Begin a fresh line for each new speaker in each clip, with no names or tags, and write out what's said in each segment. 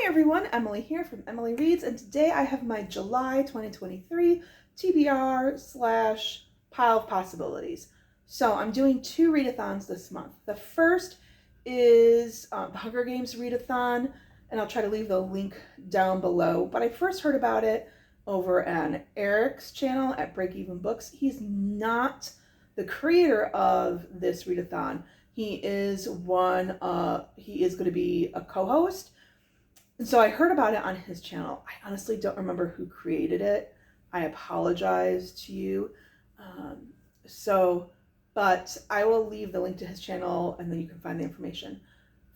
everyone, Emily here from Emily Reads, and today I have my July 2023 TBR / pile of possibilities. So I'm doing 2 readathons this month. The first is the Hunger Games readathon, and I'll try to leave the link down below. But I first heard about it over on Eric's channel at Break Even Books. He's not the creator of this readathon. He is going to be a co-host. And so I heard about it on his channel. I honestly don't remember who created it. I apologize to you. But I will leave the link to his channel and then you can find the information.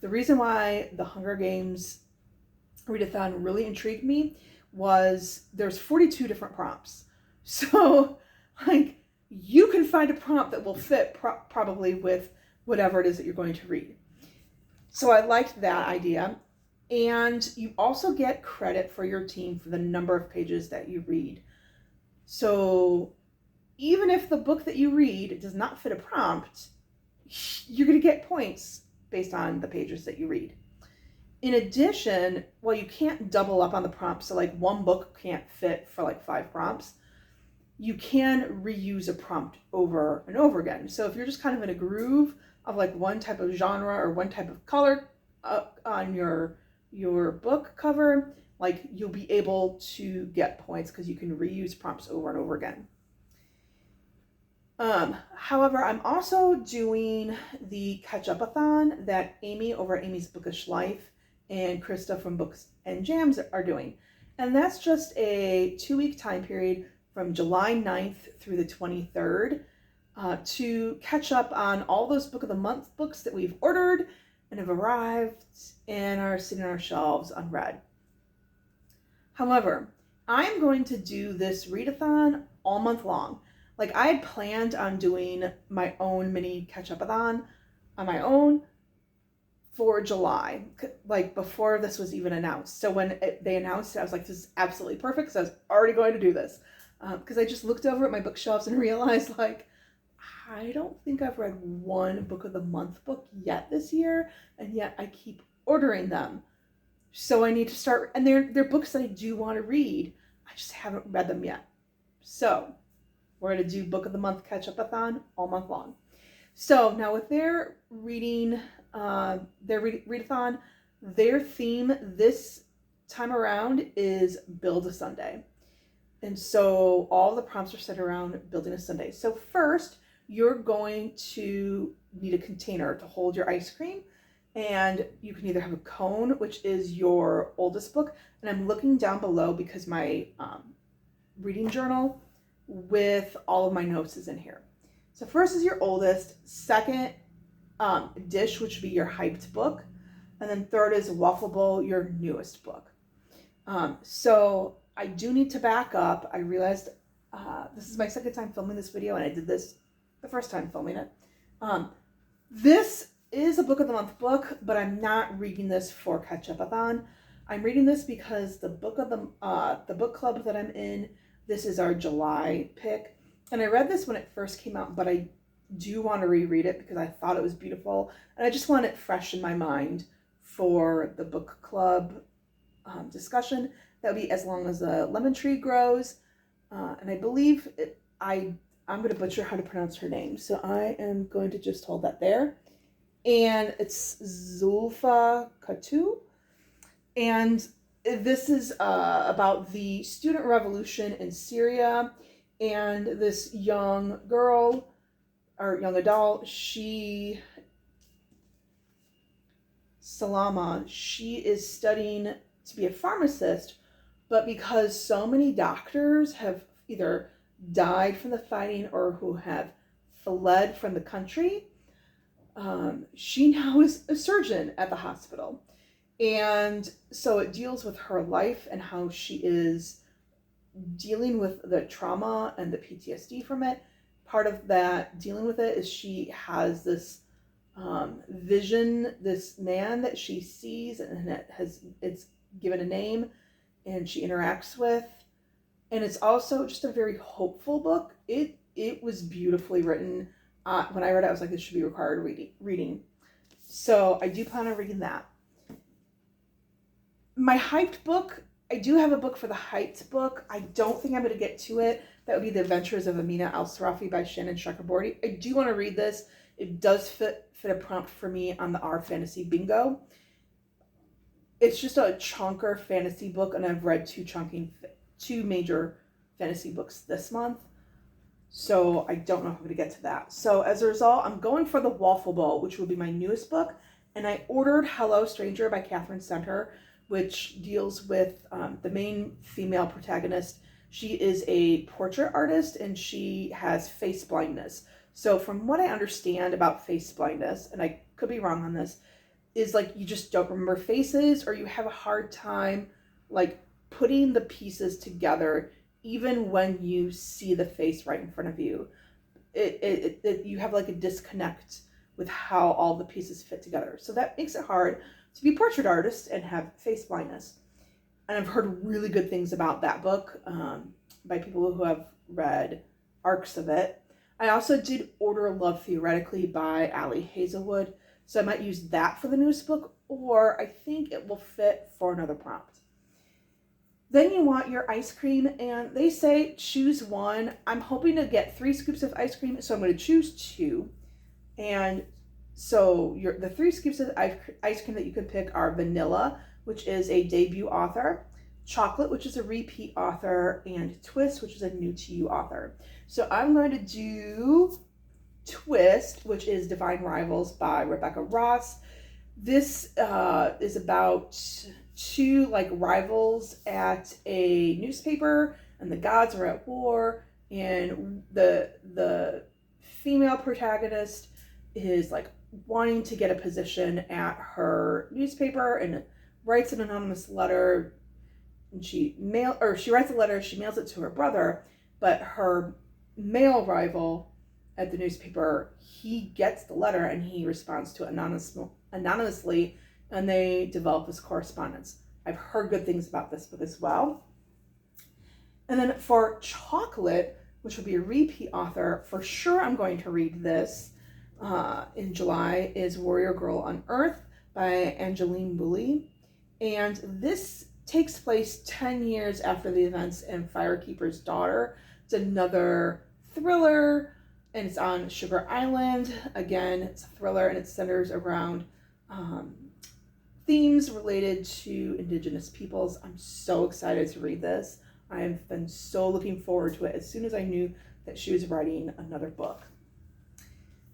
The reason why the Hunger Games readathon really intrigued me was there's 42 different prompts. So you can find a prompt that will fit probably with whatever it is that you're going to read. So I liked that idea. And you also get credit for your team for the number of pages that you read. So even if the book that you read does not fit a prompt, you're going to get points based on the pages that you read. In addition, well, you can't double up on the prompts. So one book can't fit for 5 prompts. You can reuse a prompt over and over again. So if you're just kind of in a groove of one type of genre or one type of color on your book cover, you'll be able to get points because you can reuse prompts over and over again. However, I'm also doing the catch-up-a-thon that Amy over at Amy's Bookish Life and Krista from Books and Jams are doing. And that's just a 2-week time period from July 9th through the 23rd to catch up on all those Book of the Month books that we've ordered and have arrived and are sitting on our shelves unread. However, I'm going to do this readathon all month long. I had planned on doing my own mini catch-up-a-thon on my own for July, before this was even announced. So when they announced it, I was like, this is absolutely perfect, so I was already going to do this. Because I just looked over at my bookshelves and realized, I don't think I've read one Book of the Month book yet this year, and yet I keep ordering them. So I need to start, and they're books that I do want to read. I just haven't read them yet. So we're going to do Book of the Month catch-up-a-thon all month long. So now with their reading, their readathon, their theme this time around is Build a Sunday. And so all the prompts are set around building a sundae. So first, you're going to need a container to hold your ice cream. And you can either have a cone, which is your oldest book. And I'm looking down below because my reading journal with all of my notes is in here. So first is your oldest. Second, dish, which would be your hyped book. And then third is Waffle Bowl, your newest book. So I do need to back up. I realized this is my second time filming this video, and I did this the first time filming it. This is a Book of the Month book, but I'm not reading this for catch-up-a-thon. I'm reading this because the book club that I'm in, this is our July pick. And I read this when it first came out, but I do want to reread it because I thought it was beautiful. And I just want it fresh in my mind for the book club discussion. That would be As Long as the Lemon Tree Grows. And I believe I'm going to butcher how to pronounce her name. So I am going to just hold that there. And it's Zulfa Katu. And this is about the student revolution in Syria. And this young girl, or young adult, Salama, she is studying to be a pharmacist, but because so many doctors have either died from the fighting or who have fled from the country, she now is a surgeon at the hospital. And so it deals with her life and how she is dealing with the trauma and the PTSD from it. Part of that dealing with it is she has this vision, this man that she sees and it's given a name and she interacts with. And it's also just a very hopeful book. It was beautifully written. When I read it, I was like, this should be required reading. So I do plan on reading that. My hyped book, I do have a book for the hyped book. I don't think I'm going to get to it. That would be The Adventures of Amina Al-Sarafi by Shannon Chakraborty. I do want to read this. It does fit a prompt for me on the Our Fantasy Bingo. It's just a chunker fantasy book, and I've read two major fantasy books this month. So I don't know if I'm going to get to that. So as a result, I'm going for The Waffle Bowl, which will be my newest book. And I ordered Hello Stranger by Catherine Center, which deals with the main female protagonist. She is a portrait artist and she has face blindness. So from what I understand about face blindness, and I could be wrong on this, is like you just don't remember faces, or you have a hard time like putting the pieces together even when you see the face right in front of you. You have like a disconnect with how all the pieces fit together. So that makes it hard to be a portrait artist and have face blindness. And I've heard really good things about that book by people who have read arcs of it. I also did order Love Theoretically by Ali Hazelwood. So I might use that for the newest book, or I think it will fit for another prompt. Then you want your ice cream, and they say choose one. I'm hoping to get 3 scoops of ice cream, so I'm going to choose 2. And so the 3 scoops of ice cream that you could pick are vanilla, which is a debut author, chocolate, which is a repeat author, and twist, which is a new to you author. So I'm going to do twist, which is Divine Rivals by Rebecca Ross. This is about 2 like rivals at a newspaper, and the gods are at war, and the female protagonist is like wanting to get a position at her newspaper and writes an anonymous letter, and she writes a letter, she mails it to her brother, but her male rival at the newspaper, he gets the letter and he responds to it anonymously, and they develop this correspondence. I've heard good things about this book as well. And then for chocolate, which will be a repeat author, for sure I'm going to read this in July, is Warrior Girl on Earth by Angeline Woolley. And this takes place 10 years after the events in Firekeeper's Daughter. It's another thriller, and it's on Sugar Island. Again, it's a thriller, and it centers around themes related to Indigenous peoples. I'm so excited to read this. I have been so looking forward to it as soon as I knew that she was writing another book.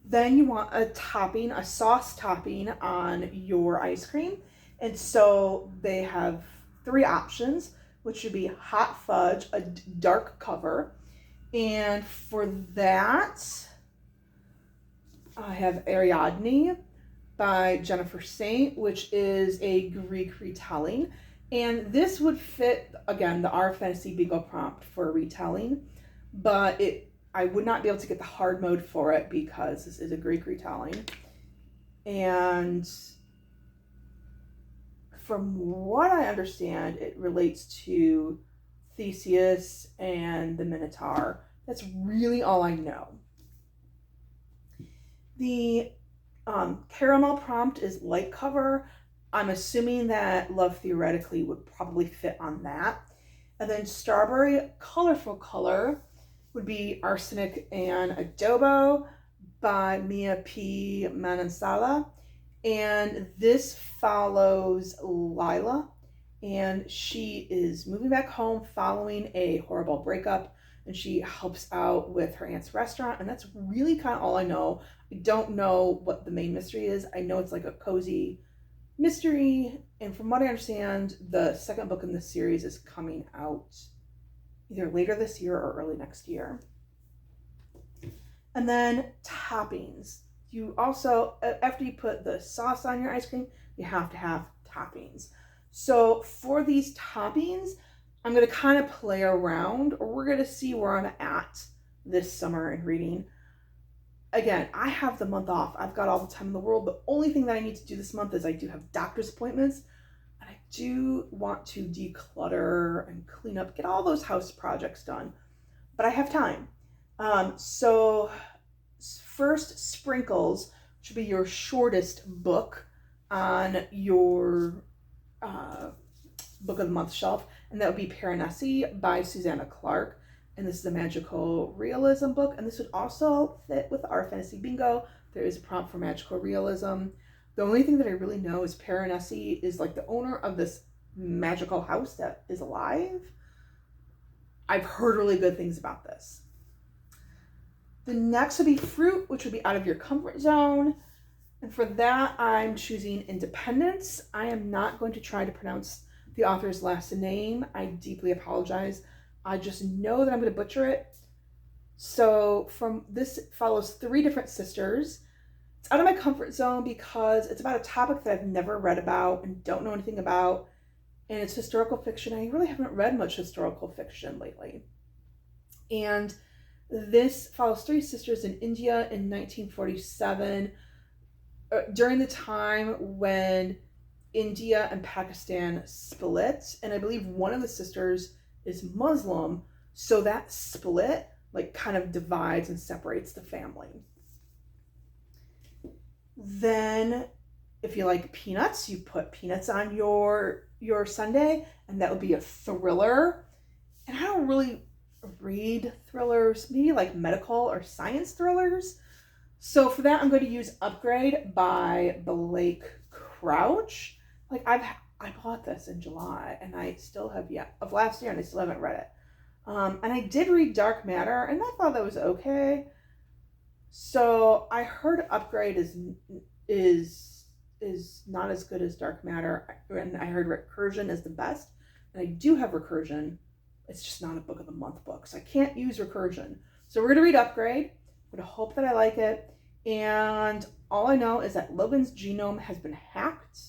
Then you want a topping, a sauce topping on your ice cream. And so they have 3 options, which would be hot fudge, a dark cover. And for that, I have Ariadne by Jennifer Saint, which is a Greek retelling. And this would fit, again, the Our Fantasy Bingo prompt for a retelling, but I would not be able to get the hard mode for it because this is a Greek retelling. And from what I understand, it relates to Theseus and the Minotaur. That's really all I know. The caramel prompt is light cover. I'm assuming that Love Theoretically would probably fit on that. And then strawberry colorful color would be Arsenic and Adobo by Mia P. Manansala. And this follows Lila, and she is moving back home following a horrible breakup, and she helps out with her aunt's restaurant, and that's really kind of all I know. I don't know what the main mystery is. I know it's like a cozy mystery, and from what I understand, the second book in this series is coming out either later this year or early next year. And then toppings. You also, after you put the sauce on your ice cream, you have to have toppings. So for these toppings, I'm going to kind of play around, or we're going to see where I'm at this summer in reading. Again, I have the month off. I've got all the time in the world. The only thing that I need to do this month is I do have doctor's appointments, and I do want to declutter and clean up, get all those house projects done, but I have time. So first, Sprinkles, which will be your shortest book on your book of the month shelf, and that would be Piranesi by Susanna Clark. And this is a magical realism book, and this would also fit with our fantasy bingo. There is a prompt for magical realism. The only thing that I really know is Piranesi is like the owner of this magical house that is alive. I've heard really good things about this. The next would be Fruit, which would be out of your comfort zone. And for that, I'm choosing Independence. I am not going to try to pronounce the author's last name. I deeply apologize. I just know that I'm going to butcher it. So from this follows 3 different sisters. It's out of my comfort zone because it's about a topic that I've never read about and don't know anything about. And it's historical fiction. I really haven't read much historical fiction lately. And this follows 3 sisters in India in 1947, during the time when India and Pakistan split. And I believe one of the sisters is Muslim. So that split like kind of divides and separates the family. Then if you like peanuts, you put peanuts on your sundae, and that would be a thriller. And I don't really read thrillers, maybe like medical or science thrillers. So for that, I'm going to use Upgrade by Blake Crouch. Like I bought this in July, and I still have of last year, and I still haven't read it. And I did read Dark Matter, and I thought that was okay. So I heard Upgrade is not as good as Dark Matter, and I heard Recursion is the best. And I do have Recursion. It's just not a book of the month book, so I can't use Recursion. So we're gonna read Upgrade. I'm gonna hope that I like it. And all I know is that Logan's genome has been hacked.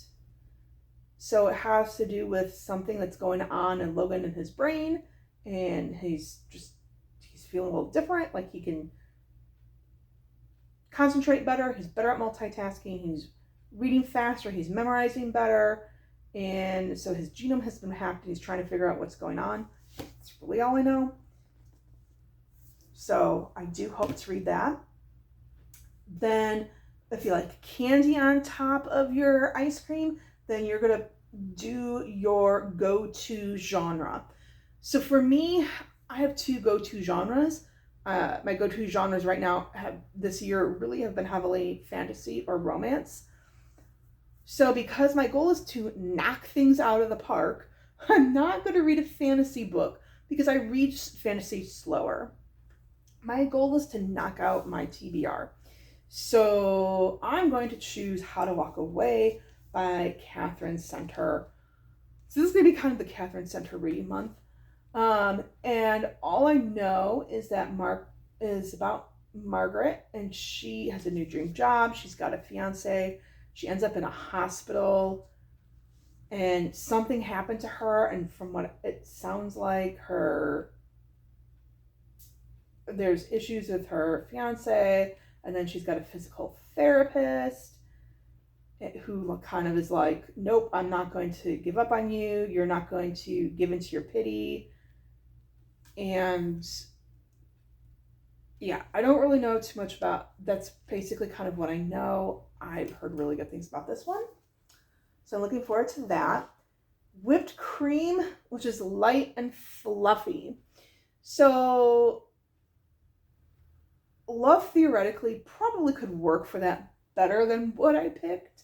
So it has to do with something that's going on in Logan and his brain, and he's feeling a little different. Like he can concentrate better. He's better at multitasking. He's reading faster. He's memorizing better. And so his genome has been hacked, and he's trying to figure out what's going on. That's really all I know. So I do hope to read that. Then if you like candy on top of your ice cream, then you're going to do your go-to genre. So for me, I have 2 go-to genres. My go-to genres right now this year really have been heavily fantasy or romance. So because my goal is to knock things out of the park, I'm not going to read a fantasy book because I read fantasy slower. My goal is to knock out my TBR. So I'm going to choose How to Walk Away by Catherine Center. So this is going to be kind of the Catherine Center reading month. And all I know is that is about Margaret, and she has a new dream job. She's got a fiance. She ends up in a hospital, and something happened to her. And from what it sounds like, there's issues with her fiance, and then she's got a physical therapist who kind of is like, nope, I'm not going to give up on you. You're not going to give into your pity. And yeah, I don't really know too much about, that's basically kind of what I know. I've heard really good things about this one. So I'm looking forward to that. Whipped Cream, which is light and fluffy. So Love theoretically probably could work for that better than what I picked.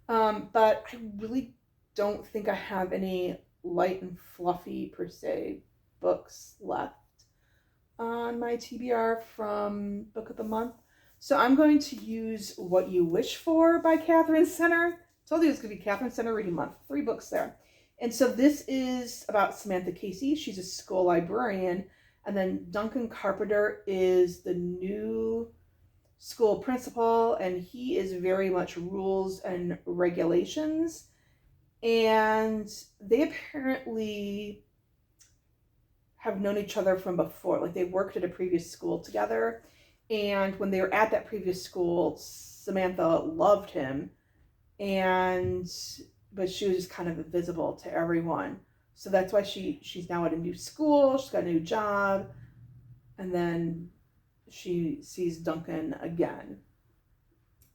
But I really don't think I have any light and fluffy per se books left on my TBR from Book of the Month. So I'm going to use What You Wish For by Catherine Center. I told you it's going to be Catherine Center Reading Month. 3 books there. And so this is about Samantha Casey. She's a school librarian. And then Duncan Carpenter is the new school principal, and he is very much rules and regulations. And they apparently have known each other from before. Like they worked at a previous school together. And when they were at that previous school, Samantha loved him. But she was just kind of invisible to everyone. So that's why she's now at a new school. She's got a new job. And then she sees Duncan again.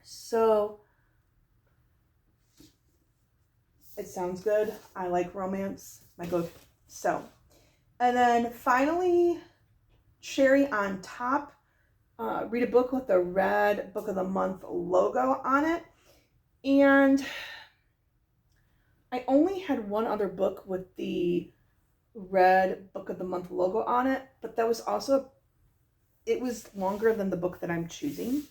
So It sounds good. I like romance. My go-to. So, and then finally, cherry on top. Read a book with the red Book of the Month logo on it. And I only had one other book with the red Book of the Month logo on it, but that was also, it was longer than the book that I'm choosing.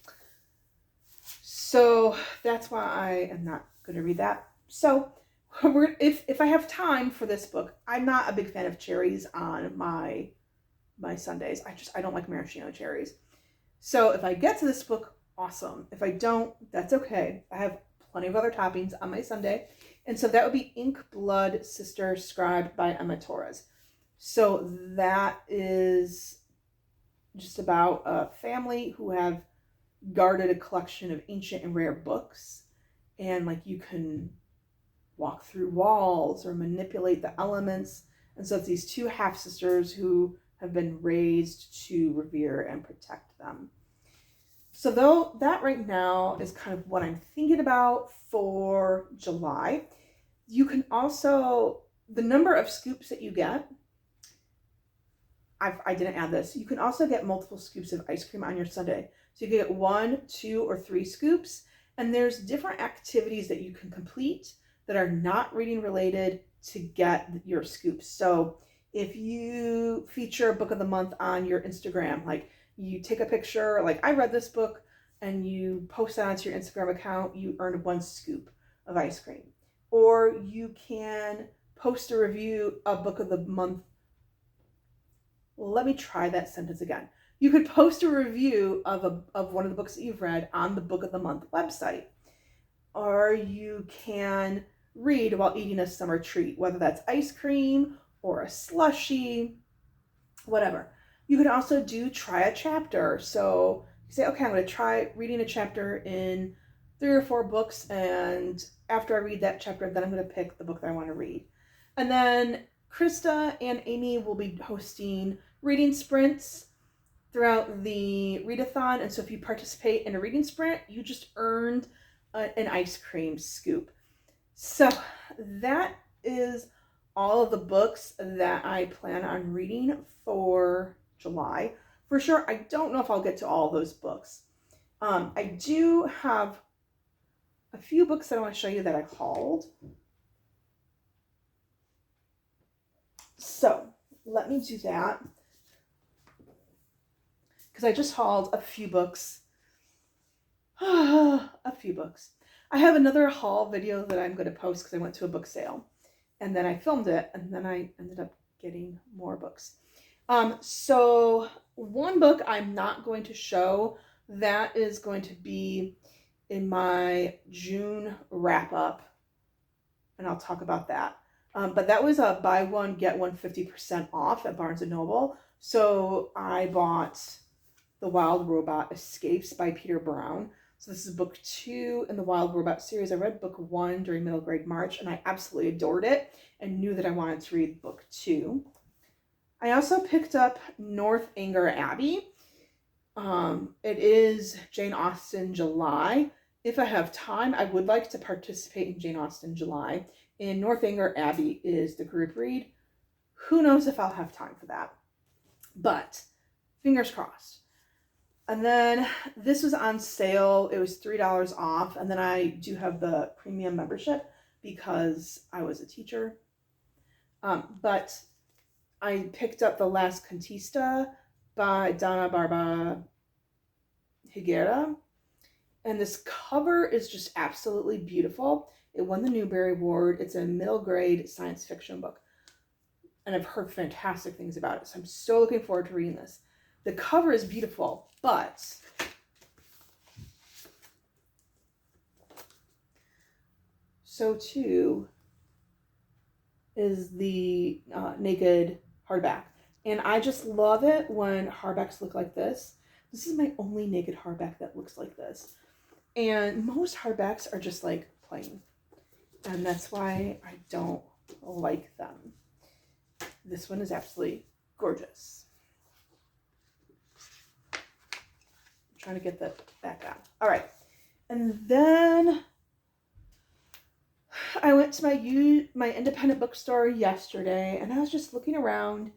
So that's why I am not going to read that. So if I have time for this book, I'm not a big fan of cherries on my sundaes. I don't like maraschino cherries. So if I get to this book, awesome. If I don't, that's okay. I have plenty of other toppings on my sundae. And so that would be Ink Blood Sister, scribed by Emma Torres. So that is just about a family who have guarded a collection of ancient and rare books. And like you can walk through walls or manipulate the elements. And so it's these two half-sisters who have been raised to revere and protect them. So though that right now is kind of what I'm thinking about for July, you can also, the number of scoops that you get, I didn't add this, you can also get multiple scoops of ice cream on your sundae. So you can get 1, 2, or 3 scoops, and there's different activities that you can complete that are not reading related to get your scoops. So if you feature a book of the month on your Instagram, like you take a picture, like I read this book, and you post that onto your Instagram account, you earned 1 scoop of ice cream. Or you can post a review of book of the month. Let me try that sentence again. You could post a review of one of the books that you've read on the Book of the Month website. Or you can read while eating a summer treat, whether that's ice cream or a slushie, whatever. You could also try a chapter. So you say, okay, I'm going to try reading a chapter in 3 or 4 books, and after I read that chapter, then I'm going to pick the book that I want to read. And then Krista and Amy will be hosting reading sprints throughout the readathon, and so if you participate in a reading sprint, you just earned an ice cream scoop. So that is all of the books that I plan on reading for July. For sure, I don't know if I'll get to all those books. I do have a few books that I want to show you that I hauled. So let me do that, because I just hauled a few books. A few books. I have another haul video that I'm going to post because I went to a book sale, and then I filmed it, and then I ended up getting more books. So one book I'm not going to show, that is going to be in my June wrap up, and I'll talk about that. But that was a buy one, get one 50% off at Barnes & Noble. So I bought The Wild Robot Escapes by Peter Brown. So this is book 2 in the Wild Robot series. I read book 1 during middle grade March, and I absolutely adored it and knew that I wanted to read book 2. I also picked up Northanger Abbey. It is Jane Austen July. If I have time, I would like to participate in Jane Austen July. And Northanger Abbey is the group read. Who knows if I'll have time for that. But fingers crossed. And then this was on sale. It was $3 off. And then I do have the premium membership because I was a teacher. But I picked up The Last Contista by Donna Barba Higuera. And this cover is just absolutely beautiful. It won the Newbery Award. It's a middle grade science fiction book. And I've heard fantastic things about it. So I'm so looking forward to reading this. The cover is beautiful, but so too is the naked hardback. And I just love it when hardbacks look like this. This is my only naked hardback that looks like this. And most hardbacks are just like plain. And that's why I don't like them. This one is absolutely gorgeous. I'm trying to get that back out. All right. And then I went to my independent bookstore yesterday, and I was just looking around.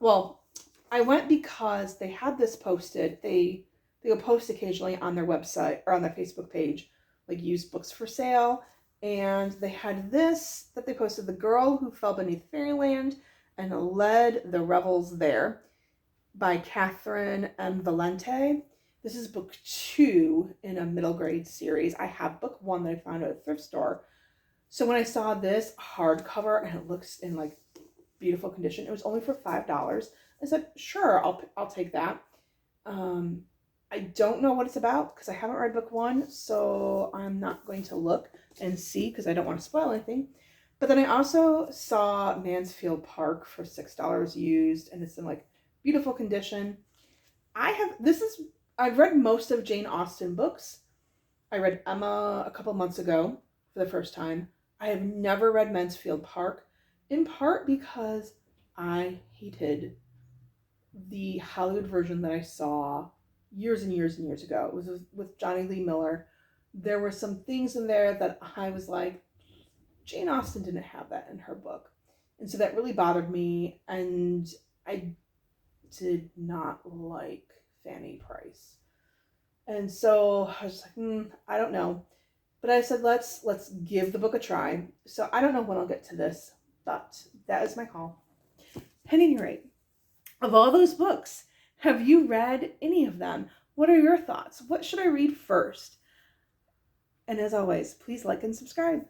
Well, I went because they had this posted. They'll post occasionally on their website or on their Facebook page, like used books for sale. And they had this that they posted: The Girl Who Fell Beneath Fairyland and Led the Revels There by Catherine M. Valente. This is book 2 in a middle grade series. I have book 1 that I found at a thrift store. So when I saw this hardcover and it looks in like beautiful condition, it was only for $5. I said, sure, I'll take that. I don't know what it's about because I haven't read book 1, so I'm not going to look and see because I don't want to spoil anything. But then I also saw Mansfield Park for $6 used, and it's in like beautiful condition. I've read most of Jane Austen books. I read Emma a couple months ago for the first time. I have never read Mansfield Park, in part because I hated the Hollywood version that I saw years and years and years ago. It was with Johnny Lee Miller. There were some things in there that I was like, Jane Austen didn't have that in her book. And so that really bothered me. And I did not like Fanny Price. And so I was like, I don't know. But I said, let's give the book a try. So I don't know when I'll get to this, but that is my call. At any rate, of all those books, have you read any of them? What are your thoughts? What should I read first? And as always, please like and subscribe.